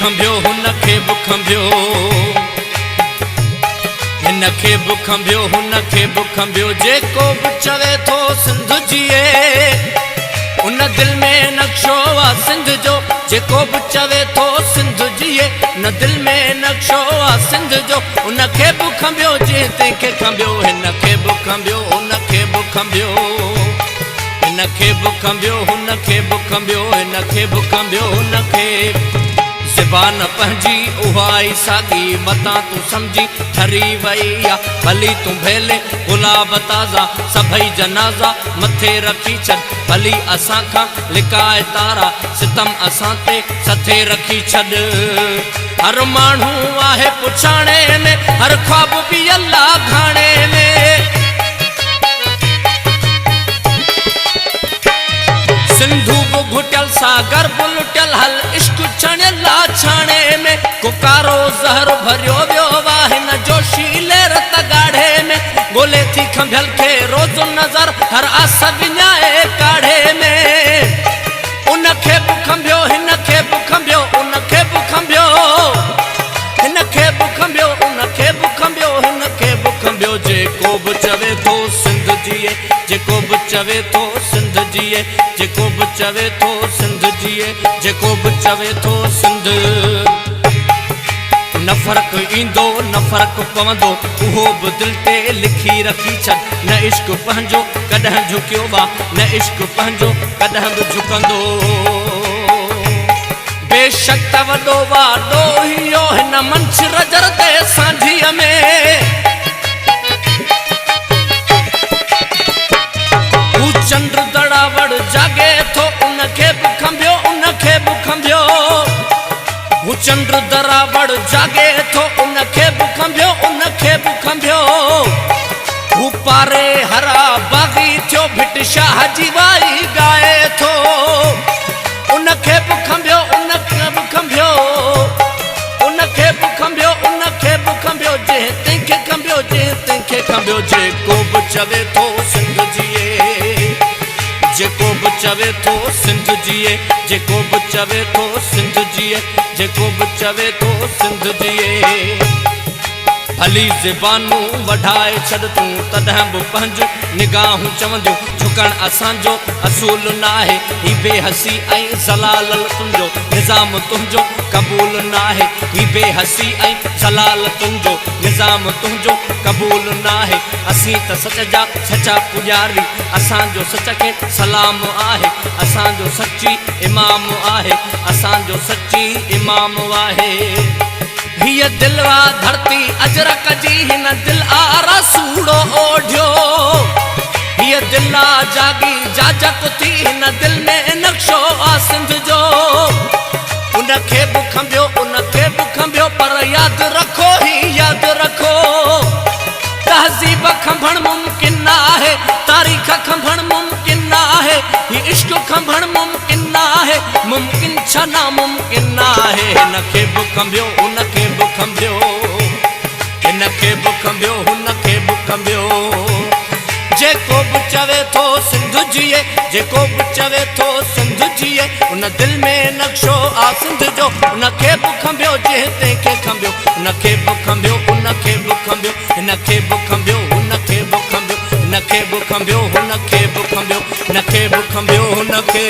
खंभियो हुनखे बि खंभियो हिनखे बि खंभियो हुनखे बि खंभियो जेको बि चवे थो सिंध जीए उन दिल में नक्शो आ सिंध जो जेको बि चवे थो सिंध जीए न दिल में नक्शो आ सिंध जो उनखे बि खंभियो जे तंहिंखे खंभियो हिनखे बि खंभियो हुनखे बि खंभियो हिनखे बि खंभियो हुनखे बि खंभियो हिनखे बि खंभियो हुनखे ज़बान पंहिंजी उहा ई साॻी मतां तूं सम्झी ठरी वई आ भली तूं भेले गुलाब ताज़ा सभई जनाज़ा मथे रखी छॾ भली असां खां लिकाए तारा सितम असां ते सथे रखी छॾ हर माण्हू आहे पुछाणे में हर ख्वाब बि अल्लाह घाणे में सिंधू बि घुटियल सागर बि लुटियल हल इश्क छणियल छाणे में कुकारो ज़हर भरियो वियो वा हिन जोशीले रत गाढ़े में ॻोल्हे थी खंभियल खे रोज़ नज़र हर आस विञाए काढ़े में उनखे बि खंभियो हिनखे बि खंभियो उनखे बि खंभियो हिनखे बि खंभियो उनखे बि खंभियो हिनखे बि खंभियो जेको बि चवे थो सिंध जीए जेको बि चवे थो सिंध जीए जेको बि चवे थो सिंध जीए जेको बि चवे थो सिंध न फ़र्क़ु ईंदो न फ़र्क़ु पवंदो उहो बि दिलि ते लिखी रखी छॾ न इश्क पंहिंजो कॾहिं झुकियो बा न इश्क पंहिंजो कॾहिं बि झुकंदो बेशक त वॾो बा ॾोहियो हिन मंछ रजर ते सांझीअ में चंद्र दड़ावड़ जागे थो उनखे बि खंभियो उनखे बि खंभियो हू चंद्र दड़ावड़ जागे थो उनखे बि खंभियो उनखे बि खंभियो हू पारे हरा बाग़ी थियो भिट शाह जी वाई गाए थो उनखे बि खंभियो उनखे बि खंभियो उनखे बि खंभियो उनखे बि खंभियो जे तंहिंखे खंभियो जे तंहिंखे खंभियो जेको बि चवे थो सिंध जीए जेको बि चवे थो सिंध जीए जेको बि चवे थो सिंध जीए जेको बि चवे थो सिंध जीए भली ज़बानूं वढाए छॾ तूं तॾहिं बि पंहिंजूं निगाहूं चवंदियूं झुकण असांजो असूल न आहे ही बेहसी ऐं ज़लाल तुंहिंजो निज़ाम तुंहिंजो क़बूल न आहे ही बेहसी ऐं ज़लाल तुंहिंजो निज़ाम तुंहिंजो क़बूल न आहे असीं त सच जा सचा पुॼारी असांजो सच खे सलाम आहे असांजो सची इमाम आहे असांजो सची इमाम आहे हीअ दिलवा धरती अजरक जी हिन दिल आरा सूड़ो ओढ़ियो हीअ दिला जागी जाजक थी हिन दिल में नक्शो आ सिंध जो उनखे बि खंभियो उनखे बि खंभियो पर यादि रखो ही यादि रखो तहज़ीब खंभण मुमकिन न आहे तारीख़ खंभण मुमकिन न आहे ही इश्क खंभण मुमकिन न आहे मुमकिन छा नामुमकिन न आहे हिनखे बि खंभियो उनखे बि खंभियो हिनखे बि खंभियो हुनखे बि खंभियो जेको बि चवे थो सिंध जीए जेको बि चवे थो सिंध जीए उन दिल में नक्शो आ सिंध जो उनखे बि खंभियो जे तंहिंखे खंभियो उनखे बि खंभियो उनखे बि खंभियो हिनखे बि खंभियो हुनखे बि खंभियो हिनखे बि खंभियो हुनखे बि खंभियो हिनखे बि खंभियो हुनखे